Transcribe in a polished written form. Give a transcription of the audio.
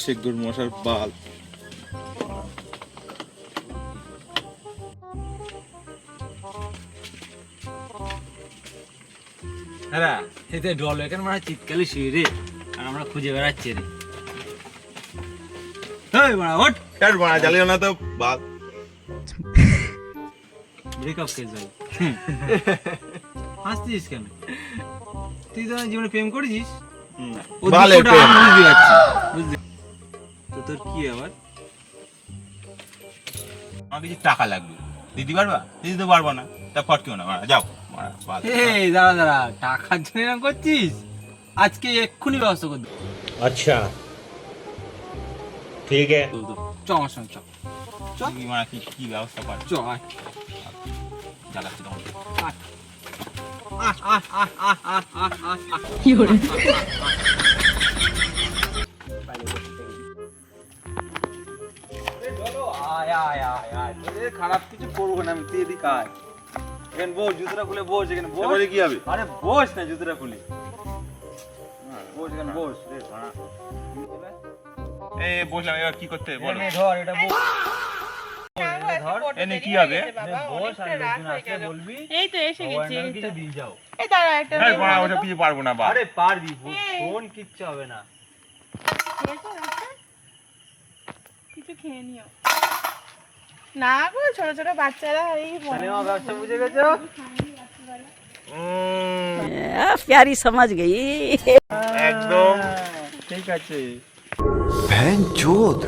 শেখগুর মশার পাল। হ্যাঁ এতে ডল এখানে মানে চিৎকালে শুয়ে রে, আর আমরা খুঁজে বেড়াচ্ছি রে। এই বড়া ওঠ, জ্বালিও না তো বাল। ব্রেকআপ কেস ভাই। হাসছিস কেন? তুই তো জীবনে প্রেম করেছিস? বালের প্রেম। বুঝতে পারছি, বুঝলি তো। তোর কি আবার? আমার কিছু টাকা লাগবে, দিতে পারবা? দিতে তো পারবো না, তা ফটকিও না, যাও। এই দাঁড়া দাঁড়া, টাকার জন্য এরকম করছিস? আজকে এক্ষুনি ব্যবস্থা করে দেবো। अच्छा ठीक है। চ আমার সঙ্গে চ। কি ব্যবস্থা পার চ আয়। জ্বালাচ্ছি তখন। খারাপ কিছু করবো না আমি, তুই এদিকে আয়। এখানে বস, জুতোটা খুলে বস, এখানে বস। এবারে কি হবে? আরে বস না, জুতোটা খুলে বস, এখানে বস রে ভাড়া। বসলাম, এবার কি করতে হবে বলো? ধর এটা বস। এনে কি হবে? বস আর লোকজন আসলে বলবি এই তো এসে গেছি। সবাই কিছু দিয়ে যাও। এই দাঁড়া একটা এই বড়া, ওটা কিছু পারবো না বা। আরে পারবি, ফোন কিচ্ছু হবে না। কিছু খেয়ে নিও না গো, ছোট ছোট বাচ্চারা এই মানে আমার ব্যবসা বুঝে গেছো? प्यारी समझ गई। একদম ঠিক আছে। बहन चोद